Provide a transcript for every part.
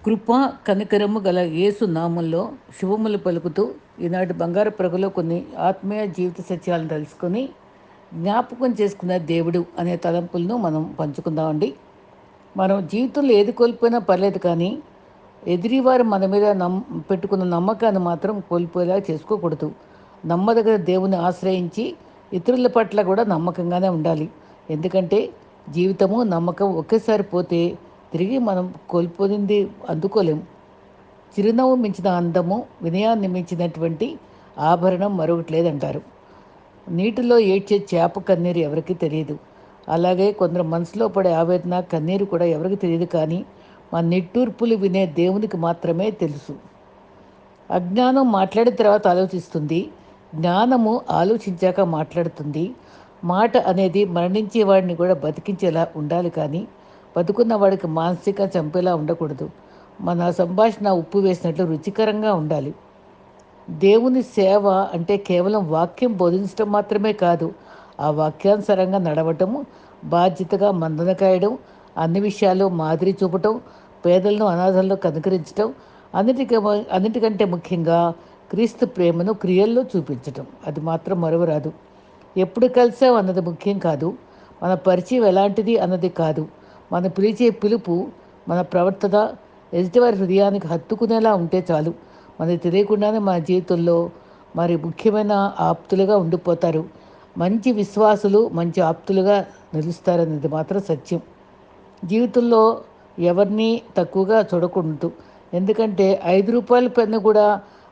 కృప కనికరము గల యేసు నామంలో శుభములు పలుకుతూ ఈనాటి బంగారు ప్రగలో కొన్ని ఆత్మీయ జీవిత సత్యాలను తెలుసుకొని జ్ఞాపకం చేసుకున్న దేవుడు అనే తలంపులను మనం పంచుకుందామండి. మనం జీవితంలో ఏది కోల్పోయినా పర్లేదు, కానీ ఎదిరివారు మన మీద పెట్టుకున్న నమ్మకాన్ని మాత్రం కోల్పోయేలా చేసుకోకూడదు. నమ్మదగిన దేవుని ఆశ్రయించి ఇతరుల పట్ల కూడా నమ్మకంగానే ఉండాలి. ఎందుకంటే జీవితము నమ్మకం ఒకేసారి పోతే తిరిగి మనం కోల్పోయింది అందుకోలేం. చిరునవ్వు మించిన అందము, వినయాన్ని మించినటువంటి ఆభరణం మరొకటి లేదంటారు. నీటిలో ఏడ్చే చేప కన్నీరు ఎవరికీ తెలియదు. అలాగే కొందరు మనసులో పడే ఆవేదన కన్నీరు కూడా ఎవరికి తెలియదు, కానీ మన నిట్టూర్పులు వినే దేవునికి మాత్రమే తెలుసు. అజ్ఞానం మాట్లాడిన తర్వాత ఆలోచిస్తుంది, జ్ఞానము ఆలోచించాక మాట్లాడుతుంది. మాట అనేది మరణించే వాడిని కూడా బతికించేలా ఉండాలి, కానీ బతుకున్న వాడికి మానసిక చంపేలా ఉండకూడదు. మన సంభాషణ ఉప్పు వేసినట్లు రుచికరంగా ఉండాలి. దేవుని సేవ అంటే కేవలం వాక్యం బోధించడం మాత్రమే కాదు, ఆ వాక్యానుసారంగా నడవటము, బాధ్యతగా మందన కాయడం, అన్ని విషయాల్లో మాదిరి చూపటం, పేదలను అనాథలను కనుకరించటం, అన్నిటికీ అన్నిటికంటే ముఖ్యంగా క్రీస్తు ప్రేమను క్రియల్లో చూపించటం, అది మాత్రం మరువరాదు. ఎప్పుడు కలిసాం అన్నది ముఖ్యం కాదు, మన పరిచయం ఎలాంటిది అన్నది కాదు, మన పిలిచే పిలుపు, మన ప్రవర్తన ఎదుటివారి హృదయానికి హత్తుకునేలా ఉంటే చాలు. మనకి తెలియకుండానే మన జీవితంలో మరి ముఖ్యమైన ఆప్తులుగా ఉండిపోతారు. మంచి విశ్వాసులు మంచి ఆప్తులుగా నిలుస్తారనేది మాత్రం సత్యం. జీవితంలో ఎవరిని తక్కువగా చూడకూడదు. ఎందుకంటే రూ. 5 పెన్ను కూడా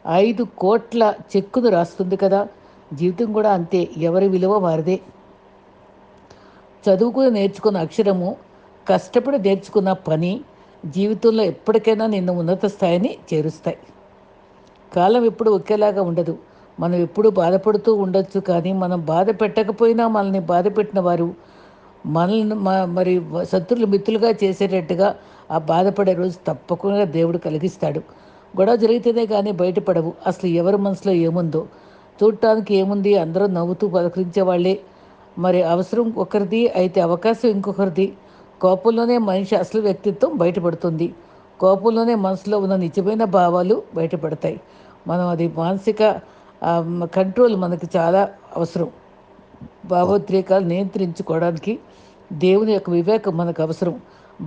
5 కోట్ల చెక్కును రాస్తుంది కదా. జీవితం కూడా అంతే, ఎవరి విలువ వారిదే. చదువుకుని నేర్చుకున్న అక్షరము, కష్టపడి నేర్చుకున్న పని జీవితంలో ఎప్పటికైనా నిన్ను ఉన్నత స్థాయిని చేరుస్తాయి. కాలం ఎప్పుడు ఒకేలాగా ఉండదు. మనం ఎప్పుడు బాధపడుతూ ఉండొచ్చు, కానీ మనం బాధ పెట్టకపోయినా మనల్ని బాధ పెట్టిన వారు మనల్ని మరి శత్రులు మిత్రులుగా చేసేటట్టుగా ఆ బాధపడే రోజు తప్పకుండా దేవుడు కలిగిస్తాడు. గొడవ జరిగితేనే కానీ బయటపడవు. అసలు ఎవరి మనసులో ఏముందో చూడటానికి ఏముంది, అందరూ నవ్వుతూ పలకరించే వాళ్ళే. మరి అవసరం ఒకరిది అయితే అవకాశం ఇంకొకరిది. కోపంలోనే మనిషి అసలు వ్యక్తిత్వం బయటపడుతుంది. కోపంలోనే మనసులో ఉన్న నిజమైన భావాలు బయటపడతాయి. మనం అది మానసిక కంట్రోల్ మనకి చాలా అవసరం. భావోద్రేకాలు నియంత్రించుకోవడానికి దేవుని యొక్క వివేకం మనకు అవసరం.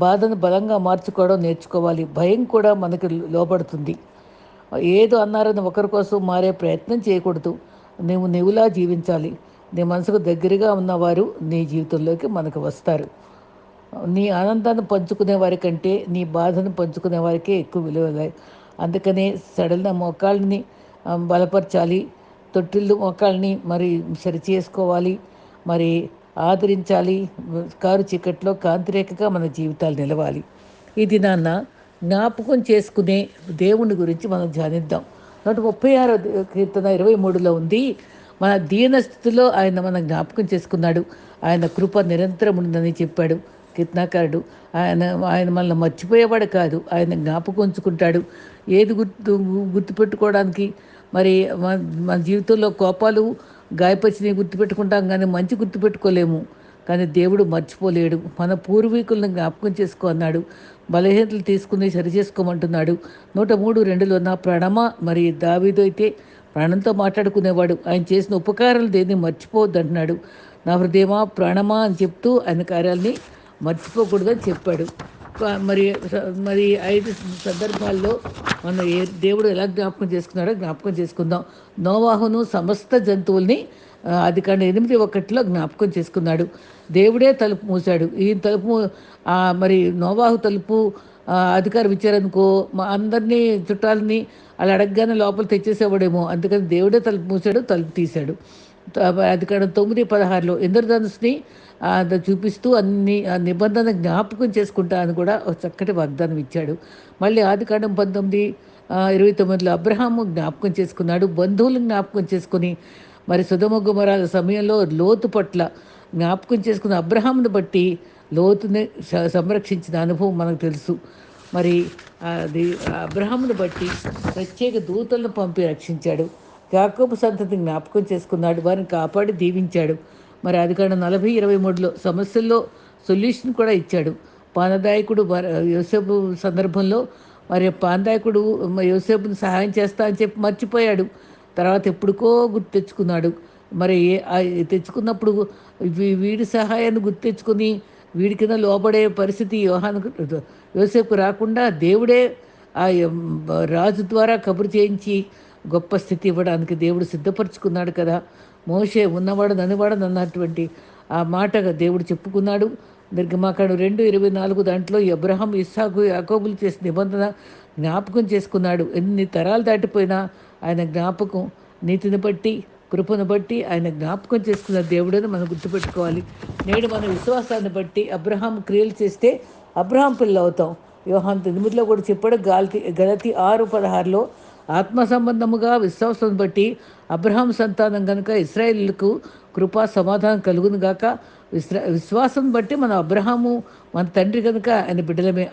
బాధను బలంగా మార్చుకోవడం నేర్చుకోవాలి. భయం కూడా మనకి లోబడుతుంది. ఏదో అన్నారని ఒకరి కోసం మారే ప్రయత్నం చేయకూడదు. నువ్వులా జీవించాలి. నీ మనసుకు దగ్గరగా ఉన్నవారు నీ జీవితంలోకి మనకు వస్తారు. నీ ఆనందాన్ని పంచుకునే వారికంటే నీ బాధను పంచుకునే వారికే ఎక్కువ విలువ. అందుకనే సడలిన మోకాళ్ళని బలపరచాలి. తొట్టిల్లు మోకాళ్ళని మరి సరి చేసుకోవాలి. మరి ఆదరించాలి. కారు చీకట్లో కాంతిరేఖగా మన జీవితాలు నిలవాలి. ఇది నాన్న జ్ఞాపకం చేసుకునే దేవుని గురించి మనం ధ్యానిద్దాం. 136 కీర్తన 23లో ఉంది, మన దీన స్థితిలో ఆయన మన జ్ఞాపకం చేసుకున్నాడు. ఆయన కృప నిరంతరం ఉందని చెప్పాడు కీర్తనాకారుడు. ఆయన ఆయన మనల్ని మర్చిపోయేవాడు కాదు, ఆయన జ్ఞాపకం ఉంచుకుంటాడు. ఏది గుర్తుపెట్టుకోవడానికి మరి మన జీవితంలో కోపాలు గాయపరిచినవి గుర్తుపెట్టుకుంటాం, కానీ మంచి గుర్తుపెట్టుకోలేము. కానీ దేవుడు మర్చిపోలేడు. మన పూర్వీకులను జ్ఞాపకం చేసుకో అన్నాడు. బలహీనతలు తీసుకుని సరి చేసుకోమంటున్నాడు. 103:2లో నా ప్రాణమా, మరి దావీదు అయితే ప్రాణంతో మాట్లాడుకునేవాడు, ఆయన చేసిన ఉపకారాలు దేన్ని మర్చిపోవద్దు అంటున్నాడు. నా హృదయమా ప్రాణమా అని చెప్తూ ఆయన కార్యాలని మర్చిపోకూడదని చెప్పాడు. మరి మరి 5 సందర్భాల్లో మన దేవుడు ఎలా జ్ఞాపకం చేసుకున్నాడో జ్ఞాపకం చేసుకుందాం. నోవాహును సమస్త జంతువుల్ని ఆదికాండం 8:1లో జ్ఞాపకం చేసుకున్నాడు. దేవుడే తలుపు మూశాడు. ఈ తలుపు మరి నోవాహు తలుపు అధికారం ఇచ్చారనుకో, మా అందరినీ చుట్టాలని అలా అడగగానే లోపల తెచ్చేసేవాడేమో. అందుకని దేవుడే తలుపు మూశాడు, తలుపు తీశాడు. అధికారం 9:16లో ఇంద్రధనుస్ని చూపిస్తూ అన్ని నిబంధన జ్ఞాపకం చేసుకుంటా అని కూడా ఒక చక్కటి వాగ్దానం ఇచ్చాడు. మళ్ళీ ఆదికాండం 19:29లో అబ్రహాము జ్ఞాపకం చేసుకున్నాడు. బంధువులను జ్ఞాపకం చేసుకుని మరి సొదొమ గొమొర్రా సమయంలో లోతు పట్ల జ్ఞాపకం చేసుకున్న అబ్రహామును బట్టి లోతుని సంరక్షించిన అనుభవం మనకు తెలుసు. మరి అది అబ్రహామును బట్టి ప్రత్యేక దూతలను పంపి రక్షించాడు. యాకోబు సంతతిని జ్ఞాపకం చేసుకున్నాడు, వారిని కాపాడి దీవించాడు. మరి ఆదికాండం 40:23లో సమస్యల్లో సొల్యూషన్ కూడా ఇచ్చాడు. పానదాయకుడు యోసేపు సందర్భంలో మరి పాందాయకుడు యోసేపుని సహాయం చేస్తా అని చెప్పి మర్చిపోయాడు. తర్వాత ఎప్పుడుకో గుర్తు తెచ్చుకున్నాడు. మరి తెచ్చుకున్నప్పుడు వీడి సహాయాన్ని గుర్తు తెచ్చుకొని వీడి కింద లోబడే పరిస్థితి యోసేపు రాకుండా దేవుడే రాజు ద్వారా కబురు చేయించి గొప్ప స్థితి ఇవ్వడానికి దేవుడు సిద్ధపరచుకున్నాడు కదా. మోషే ఉన్నవాడు ననివాడు అన్నటువంటి ఆ మాటగా దేవుడు చెప్పుకున్నాడు. నిర్గమాకాండం 2:24 దాంట్లో అబ్రహాం, ఇస్సాకు, యాకోబులు చేసిన నిబంధన జ్ఞాపకం చేసుకున్నాడు. ఎన్ని తరాలు దాటిపోయినా ఆయన జ్ఞాపకం, నీతిని బట్టి కృపను బట్టి ఆయన జ్ఞాపకం చేసుకున్న దేవుడని మనం గుర్తుపెట్టుకోవాలి. నేడు మన విశ్వాసాన్ని బట్టి అబ్రహాం క్రియలు చేస్తే అబ్రహాం పిల్లలు అవుతాం. యోహాను 8లో కూడా చెప్పాడు. గలతి 6:16లో ఆత్మ సంబంధముగా విశ్వాసం బట్టి అబ్రహాం సంతానం కనుక ఇశ్రాయేలుకు కృపా సమాధానం కలుగును గాక. విశ్వాసం బట్టి మన అబ్రహాము మన తండ్రి కనుక ఆయన బిడ్డలమే.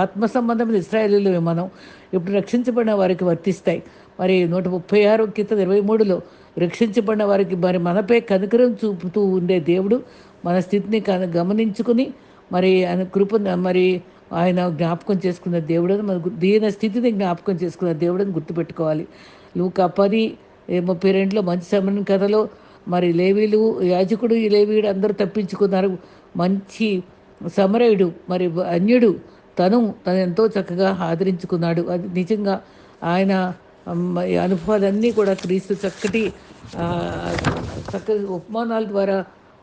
ఆత్మ సంబంధమైన ఇశ్రాయేలులమే మనం. ఇప్పుడు రక్షించబడిన వారికి వర్తిస్తాయి. మరి 136 కీర్తన 23లో రక్షించబడిన వారికి మరి మనపై కనికరం చూపుతూ ఉండే దేవుడు మన స్థితిని గమనించుకుని మరి ఆయన కృపను మరి ఆయన జ్ఞాపకం చేసుకున్న దేవుడని మనకు దీన స్థితిని జ్ఞాపకం చేసుకున్న దేవుడని గుర్తుపెట్టుకోవాలి. లూకా 10:32లో మంచి సమరం కథలో మరి లేవీలు, యాజకుడు, ఈ లేవీయుడు అందరూ తప్పించుకున్నారు. మంచి సమరయుడు మరి అన్యుడు తను ఎంతో చక్కగా ఆదరించుకున్నాడు. అది నిజంగా ఆయన అనుభవాలన్నీ కూడా క్రీస్తు చక్కటి ఉపమానాల ద్వారా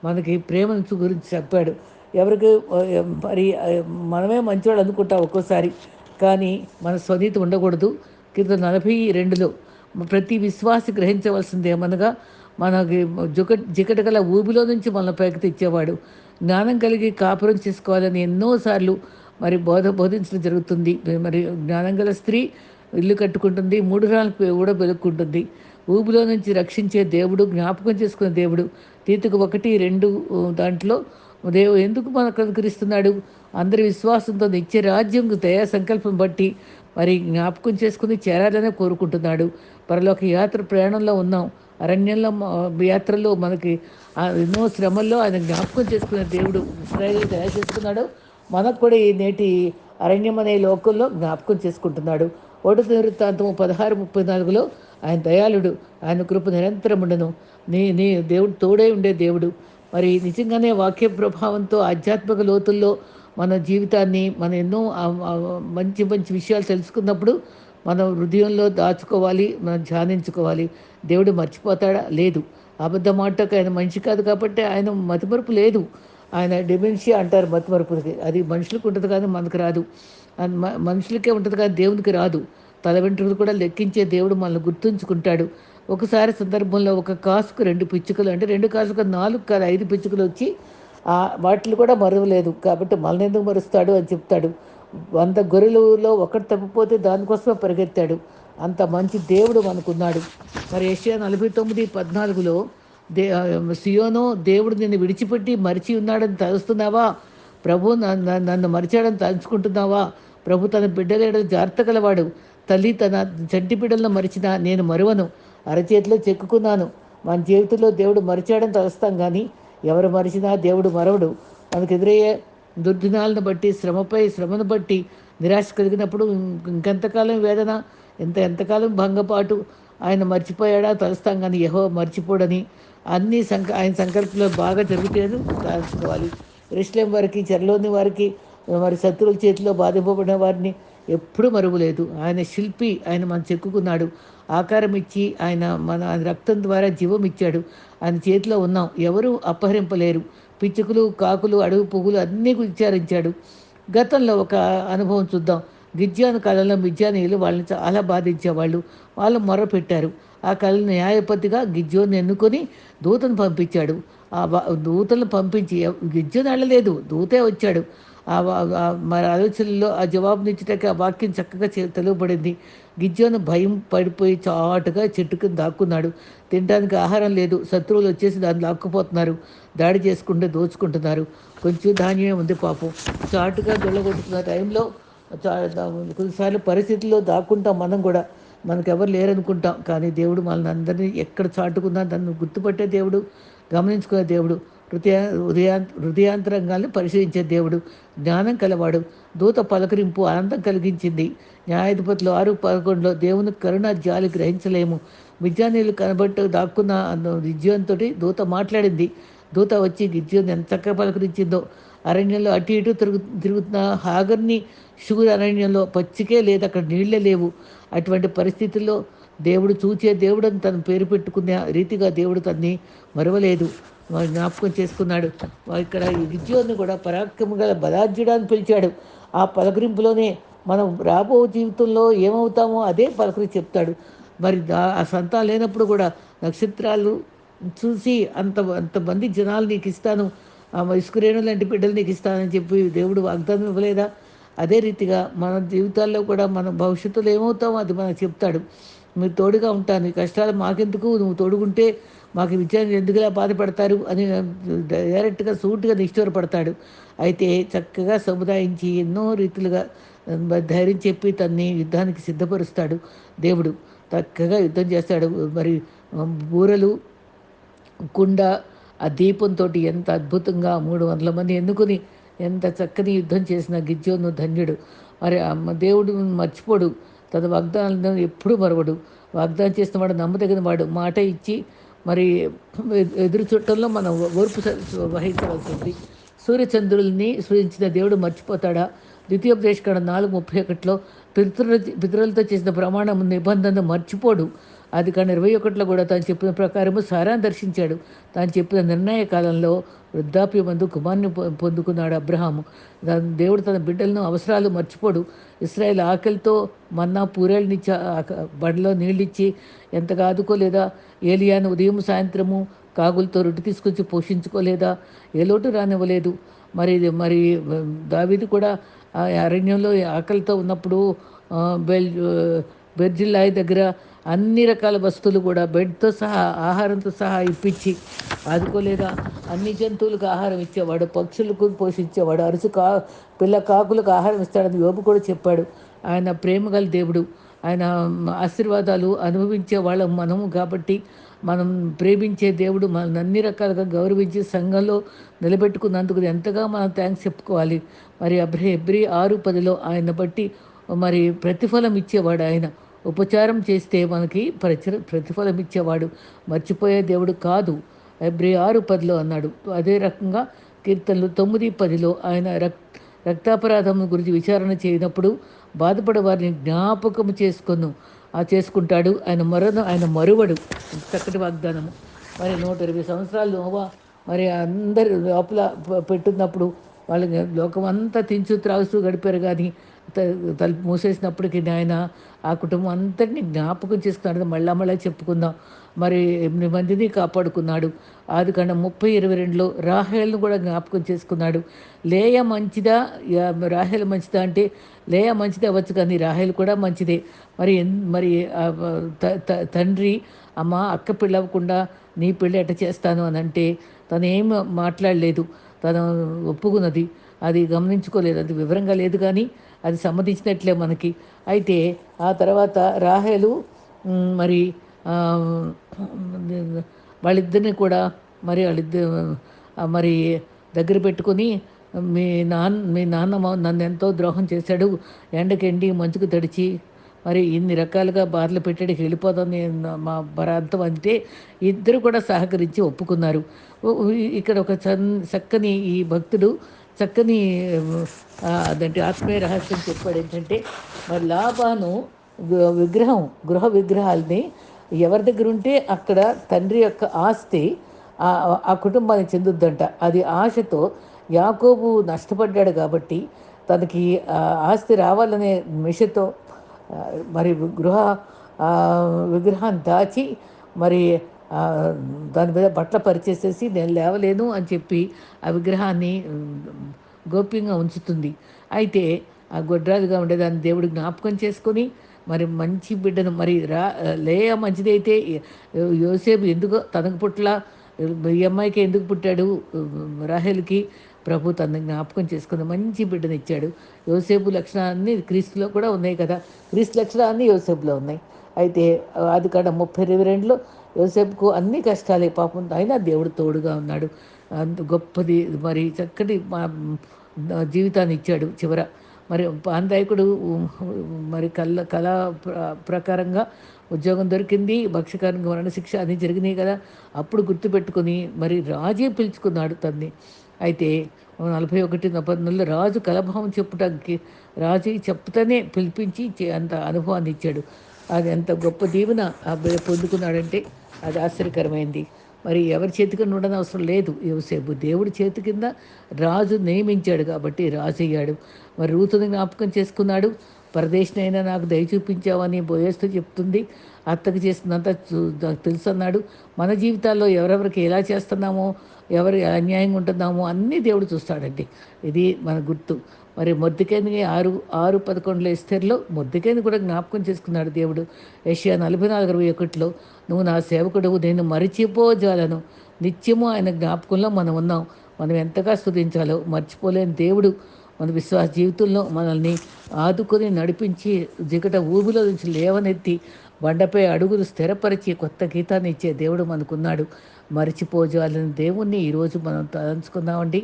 మనకి ప్రేమను గురించి చెప్పాడు. ఎవరికి మరి మనమే మంచివాళ్ళు అనుకుంటాం ఒక్కోసారి, కానీ మన స్వనీతి ఉండకూడదు. కీర్తన 42లో ప్రతి విశ్వాసి గ్రహించవలసింది ఏమనగా మనకి జికటగల ఊబిలో నుంచి మన పైకి తెచ్చేవాడు. జ్ఞానం కలిగి కాపురం చేసుకోవాలని ఎన్నోసార్లు మరి బోధించడం జరుగుతుంది. మరి జ్ఞానం గల స్త్రీ ఇల్లు కట్టుకుంటుంది, 3 రాళ్ళకు కూడా వెలుక్కుంటుంది. ఊబిలో నుంచి రక్షించే దేవుడు, జ్ఞాపకం చేసుకునే దేవుడు. తీతుకు 1:2 దాంట్లో దేవుడు ఎందుకు మనకు అనుకరిస్తున్నాడు? అందరి విశ్వాసంతో నిత్య రాజ్యం దయా సంకల్పం బట్టి మరి జ్ఞాపకం చేసుకుని చేరాలనే కోరుకుంటున్నాడు. పరలోక యాత్ర ప్రయాణంలో ఉన్నాం. అరణ్యంలో యాత్రలో మనకి ఎన్నో శ్రమల్లో ఆయన జ్ఞాపకం చేసుకునే దేవుడు ఇశ్రాయేలు దయ చేసుకున్నాడు. మనకు కూడా ఈ నేటి అరణ్యం అనే లోకంలో జ్ఞాపకం చేసుకుంటున్నాడు. 1 వృత్తాంతము 16:34లో ఆయన దయాళుడు, ఆయన కృప నిరంతరం ఉండను. నీ దేవుడు తోడే ఉండే దేవుడు. మరి నిజంగానే వాక్య ప్రభావంతో ఆధ్యాత్మిక లోతుల్లో మన జీవితాన్ని మనం ఎన్నో మంచి మంచి విషయాలు తెలుసుకున్నప్పుడు మనం హృదయంలో దాచుకోవాలి, మనం ధ్యానించుకోవాలి. దేవుడు మర్చిపోతాడా? లేదు. అబద్ధ మాటకు ఆయన మనిషి కాదు కాబట్టి ఆయన మతిమరుపు లేదు. ఆయన డిమెన్షియా అంటారు మతిమరుపుకి. అది మనుషులకు ఉంటుంది కానీ మనకు రాదు. మనుషులకే ఉంటుంది కానీ దేవునికి రాదు. తల వెంట్రుకలు కూడా లెక్కించే దేవుడు మనల్ని గుర్తుంచుకుంటాడు. ఒకసారి సందర్భంలో ఒక కాసుకు 2 పిచ్చుకలు, అంటే 2 కాసుకు 4 కాదు 5 పిచ్చుకలు వచ్చి వాటిని కూడా మరవలేదు కాబట్టి మనల్ని ఎందుకు మరుస్తాడు అని చెప్తాడు. 100 గొర్రెలలో ఒకటి తప్పిపోతే దానికోసమే పరిగెత్తాడు. అంత మంచి దేవుడు మనకున్నాడు. మరి యెషయా 49:14లో సియోను, దేవుడు నిన్ను విడిచిపెట్టి మరిచి ఉన్నాడని తలుస్తున్నావా? ప్రభు నన్ను మరిచాడని తలుచుకుంటున్నావా? ప్రభు తన బిడ్డల జాగ్రత్త గలవాడు. తల్లి తన చంటి బిడ్డలను మరిచినా నేను మరువను. అరచేతిలో చెక్కుకున్నాను. మన జీవితంలో దేవుడు మరిచాడని తలుస్తాం కానీ ఎవరు మరిచినా దేవుడు మరవడు. మనకు ఎదురయ్యే దుర్దినాలను బట్టి, శ్రమను బట్టి నిరాశ కలిగినప్పుడు ఇంకెంతకాలం వేదన, ఎంతకాలం భంగపాటు, ఆయన మర్చిపోయాడా తలుస్తాం కానీ యెహోవా మర్చిపోడని అన్ని ఆయన సంకల్పంలో బాగా జరుగుతాయని తలుచుకోవాలి. యెరూషలేము వారికి, చెరలోని వారికి, మరి శత్రువుల చేతిలో బాధింపబడిన వారిని ఎప్పుడూ మరువలేదు. ఆయన శిల్పి, ఆయన మనం చెక్కుకున్నాడు. ఆకారం ఇచ్చి ఆయన రక్తం ద్వారా జీవం ఇచ్చాడు. ఆయన చేతిలో ఉన్నాం, ఎవరు అపహరింపలేరు. పిచ్చుకలు, కాకులు, అడవి పువ్వులు అన్నీ విచారించాడు. గతంలో ఒక అనుభవం చూద్దాం. గిద్యోను కాలంలో మిద్యానీయులు వాళ్ళని చాలా బాధించేవాళ్ళు. వాళ్ళు మొర్రపెట్టారు. ఆ కాలంలో న్యాయపతిగా గిద్యోను ఎన్నుకొని దూతను పంపించాడు. దూతలను పంపించి గిద్యోను వెళ్ళలేదు, దూతే వచ్చాడు. మరి ఆలోచనలో ఆ జవాబునిచ్చేటకి ఆ వాక్యం చక్కగా తెలువబడింది. గిద్యోను భయం పడిపోయి చాటుగా చెట్టుకు దాక్కున్నాడు. తినడానికి ఆహారం లేదు. శత్రువులు వచ్చేసి దాన్ని లాక్కుపోతున్నారు, దాడి చేసుకుంటే దోచుకుంటున్నారు. కొంచెం ధాన్యమే ఉంది పాపం. చాటుగా దొల్లగొట్టుకున్న టైంలో కొన్నిసార్లు పరిస్థితుల్లో దాక్కుంటాం మనం కూడా. మనకెవరు లేరనుకుంటాం, కానీ దేవుడు మనల్ని అందరినీ ఎక్కడ చాటుకున్నా దాన్ని గుర్తుపట్టే దేవుడు, గమనించుకునే దేవుడు. హృదయ హృదయాంతరంగాలను పరిశీలించే దేవుడు, జ్ఞానం కలవాడు. దూత పలకరింపు ఆనందం కలిగించింది. న్యాయాధిపతులు 6:11 దేవుని కరుణ జాలి గ్రహించలేము. మిద్యానీయులు కనబట్టు దాక్కున్న గిద్యోనుతోటి దూత మాట్లాడింది. దూత వచ్చి గిద్యోను ఎంత చక్కగా పలకరించిందో. అరణ్యంలో అటు ఇటు తిరుగుతున్న హాగర్ని, షూర్ అరణ్యంలో పచ్చికే లేదు, అక్కడ నీళ్లే లేవు. అటువంటి పరిస్థితుల్లో దేవుడు చూచే దేవుడని తను పేరు పెట్టుకునే రీతిగా దేవుడు తన్ని మరవలేదు, జ్ఞాపకం చేసుకున్నాడు. ఇక్కడ ఈ గిద్యోను కూడా పరాక్రమ గల బలాఢ్యుడా అని పిలిచాడు. ఆ పలకరింపులోనే మనం రాబో జీవితంలో ఏమవుతామో అదే పలకరించి చెప్తాడు. మరి ఆ సంతానం లేనప్పుడు కూడా నక్షత్రాలు చూసి అంతమంది జనాలు నీకు ఇస్తాను, ఇసుకరేణు లాంటి బిడ్డలు నీకు ఇస్తానని చెప్పి దేవుడు వాగ్దానం ఇవ్వలేదా? అదే రీతిగా మన జీవితాల్లో కూడా మన భవిష్యత్తులో ఏమవుతామో అది మనకు చెప్తాడు. మీరు తోడుగా ఉంటాను, ఈ కష్టాలు మాకెందుకు, నువ్వు తోడుగుంటే మాకు విజయాన్ని ఎందుకులా బాధపడతారు అని డైరెక్ట్గా సూటిగా నిష్ఠూరపడతాడు. అయితే చక్కగా సముదాయించి ఎన్నో రీతులుగా ధైర్యం చెప్పి తన్ని యుద్ధానికి సిద్ధపరుస్తాడు దేవుడు. చక్కగా యుద్ధం చేస్తాడు. మరి బూరలు, కుండ, ఆ దీపంతో ఎంత అద్భుతంగా 300 మంది ఎన్నుకుని ఎంత చక్కని యుద్ధం చేసిన గిద్యోను ధన్యుడు. మరి దేవుడు మర్చిపోడు, తన వాగ్దానాలను ఎప్పుడూ మరవడు. వాగ్దానం చేసిన వాడు నమ్మదగిన వాడు. మాట ఇచ్చి మరి ఎదురు చుట్టంలో మనం ఓర్పు వహించవలసి ఉంది. సూర్యచంద్రుల్ని సృజించిన దేవుడు మర్చిపోతాడా? ద్వితీయోపదేశకాండం 4:31 పితరులతో చేసిన ప్రమాణం నిబంధన మర్చిపోడు. అది కానీ 21 కూడా తాను చెప్పిన ప్రకారము సారాన్ని దర్శించాడు. తాను చెప్పిన నిర్ణయ కాలంలో వృద్ధాప్యమందు కుమారుని పొందుకున్నాడు అబ్రహాము. దేవుడు తన బిడ్డలను అవసరాలు మర్చిపోడు. ఇశ్రాయేల్ ఆకలితో మన్నా పూరేళ్ళనిచ్చి బండలో నీళ్ళిచ్చి ఎంతగా ఆదుకోలేదా? ఏలియాను ఉదయం సాయంత్రము కాగులతో రొట్టె తీసుకొచ్చి పోషించుకోలేదా? ఏ లోటు రానివ్వలేదు. మరి మరి దావీదు కూడా అరణ్యంలో ఆకలితో ఉన్నప్పుడు బెల్ బెర్జిల్లాయి దగ్గర అన్ని రకాల వస్తువులు కూడా బెడ్తో సహా ఆహారంతో సహా ఇప్పించి ఆదుకోలేదా? అన్ని జంతువులకు ఆహారం ఇచ్చేవాడు, పక్షులకు పోషించేవాడు, పిల్ల కాకులకు ఆహారం ఇస్తాడని యోబు కూడా చెప్పాడు. ఆయన ప్రేమగల దేవుడు. ఆయన ఆశీర్వాదాలు అనుభవించే వాళ్ళం మనము కాబట్టి మనం ప్రేమించే దేవుడు మనల్ని అన్ని రకాలుగా గౌరవించి సంఘంలో నిలబెట్టుకున్నందుకు ఎంతగా మనం థ్యాంక్స్ చెప్పుకోవాలి. మరి హెబ్రీ 6:10 ఆయన బట్టి మరి ప్రతిఫలం ఇచ్చేవాడు ఆయన. ఉపచారం చేస్తే మనకి ప్రతిఫలం ఇచ్చేవాడు, మర్చిపోయే దేవుడు కాదు. హెబ్రీ 6:10 అన్నాడు. అదే రకంగా కీర్తనలు 9:10 ఆయన రక్తాపరాధం గురించి విచారణ చేయనప్పుడు బాధపడే వారిని జ్ఞాపకం చేసుకుంటాడు. ఆయన మరువడు. చక్కటి వాగ్దానము. మరి 120 సంవత్సరాలు నోవా మరి అందరి లోపల పెట్టున్నప్పుడు వాళ్ళకి లోకం అంతా తించు త్రాగుతూ గడిపారు. కానీ తలుపు మూసేసినప్పటికీ ఆయన ఆ కుటుంబం అంతటిని జ్ఞాపకం చేసుకున్నాడు. మళ్ళా చెప్పుకుందాం. మరి 8 మందిని కాపాడుకున్నాడు. ఆదికాండం 30:22 రాహేల్ను కూడా జ్ఞాపకం చేసుకున్నాడు. లేయ మంచిదా, రాహేల్ మంచిదా అంటే లేయ మంచిదే అవ్వచ్చు, కానీ రాహేల్ కూడా మంచిదే. మరి తండ్రి అమ్మ అక్క పెళ్ళవకుండా నీ పెళ్ళి ఎట్ట చేస్తాను అని అంటే తను ఏం మాట్లాడలేదు, తను ఒప్పుకున్నది. అది గమనించుకోలేదు, అది వివరంగా లేదు, కానీ అది సమ్మతించినట్లే మనకి. అయితే ఆ తర్వాత రాహేలు మరి వాళ్ళిద్దరిని కూడా మరి దగ్గర పెట్టుకొని మీ నాన్న నన్ను ఎంతో ద్రోహం చేశాడు, ఎండకెండి మంచుకు తడిచి మరి ఇన్ని రకాలుగా బాధలు పెట్టాడికి వెళ్ళిపోతుంది మా భరాంతం అంటే ఇద్దరు కూడా సహకరించి ఒప్పుకున్నారు. ఇక్కడ ఒక చక్కని ఈ భక్తుడు చక్కని అదంటే ఆత్మీయ రహస్యం చెప్పాడు. ఏంటంటే మరి లాబాను గృహ విగ్రహాలని ఎవరి దగ్గర ఉంటే అక్కడ తండ్రి యొక్క ఆస్తి ఆ కుటుంబానికి చెందుద్దంట. అది ఆశతో యాకోబు నష్టపడ్డాడు కాబట్టి తనకి ఆస్తి రావాలనే మిషతో మరి విగ్రహాన్ని దాచి మరి దాని మీద బట్టలు పరిచేసేసి నేను లేవలేను అని చెప్పి ఆ విగ్రహాన్ని గోప్యంగా ఉంచుతుంది. అయితే ఆ గొడ్రాలుగా ఉండేదాన్ని దేవుడు జ్ఞాపకం చేసుకొని మరి మంచి బిడ్డను మరి లేయ మంచిదైతే యోసేపు ఎందుకు తనకు పుట్ల ఈ అమ్మాయికి ఎందుకు పుట్టాడు, రాహేలుకి ప్రభు తనని జ్ఞాపకం చేసుకుని మంచి బిడ్డను ఇచ్చాడు. యోసేపు లక్షణాన్ని క్రీస్తులో కూడా ఉన్నాయి కదా, క్రీస్తు లక్షణాన్ని యోసేపులో ఉన్నాయి. అయితే ఆదికాండం 30:22 యోసేపుకు అన్ని కష్టాలే పాపం, అయినా దేవుడు తోడుగా ఉన్నాడు. అంత గొప్పది మరి చక్కటి జీవితాన్ని ఇచ్చాడు చివర. మరి పాందాయకుడు మరి కళ ప్రకారంగా ఉద్యోగం దొరికింది. భక్ష్యకారునికి మరణశిక్ష అన్నీ జరిగినాయి కదా! అప్పుడు గుర్తుపెట్టుకొని మరి రాజే పిలుచుకున్నాడు తన్ని. అయితే 41 నెలలో రాజు కలభావం చెప్పుటానికి రాజు చెప్తేనే పిలిపించి అంత అనుభవాన్ని ఇచ్చాడు. అది ఎంత గొప్ప దీవెన ఆ అబ్బాయి పొందుకున్నాడంటే అది ఆశ్చర్యకరమైంది. మరి ఎవరి చేతి కింద ఉండనవసరం లేదు యోసేపు. దేవుడి చేతి కింద రాజు నియమించాడు కాబట్టి రాజయ్యాడు. మరి రూతుని జ్ఞాపకం చేసుకున్నాడు. పరదేశినైనా నాకు దయ చూపించావని బోయేస్తూ చెప్తుంది. అత్తకు చేసినంత నాకు తెలుసన్నాడు. మన జీవితాల్లో ఎవరెవరికి ఎలా చేస్తున్నామో, ఎవరు అన్యాయంగా ఉంటున్నామో అన్నీ దేవుడు చూస్తాడండి. ఇది మన గుర్తు. మరి మొర్దెకైని 6:11 ఎస్తేరులో మొర్దెకైని కూడా జ్ఞాపకం చేసుకున్నాడు దేవుడు. యెషయా 44:21లో నువ్వు నా సేవకుడవు, నేను మరిచిపోజాలను. నిత్యము ఆయన జ్ఞాపకంలో మనం ఉన్నాం. మనం ఎంతగా స్తుతించాలో మర్చిపోలేని దేవుడు మన విశ్వాస జీవితంలో మనల్ని ఆదుకొని నడిపించి జిగట ఊబిలో నుంచి లేవనెత్తి బండపై అడుగులు స్థిరపరిచి కొత్త గీతాన్ని ఇచ్చే దేవుడు మనకున్నాడు. మరిచిపోజాలని దేవుణ్ణి ఈరోజు మనం తలంచుకుందామండి.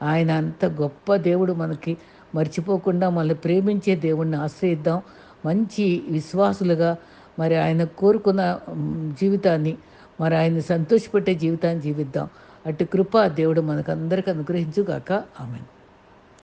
ఆయన అంత గొప్ప దేవుడు మనకి. మర్చిపోకుండా మనల్ని ప్రేమించే దేవుణ్ణి ఆశ్రయిద్దాం. మంచి విశ్వాసులుగా మరి ఆయన కోరుకున్న జీవితాన్ని, మరి ఆయన్ని సంతోషపెట్టే జీవితాన్ని జీవిద్దాం. అటు కృప దేవుడు మనకందరికి అనుగ్రహించుగాక. ఆమేన్.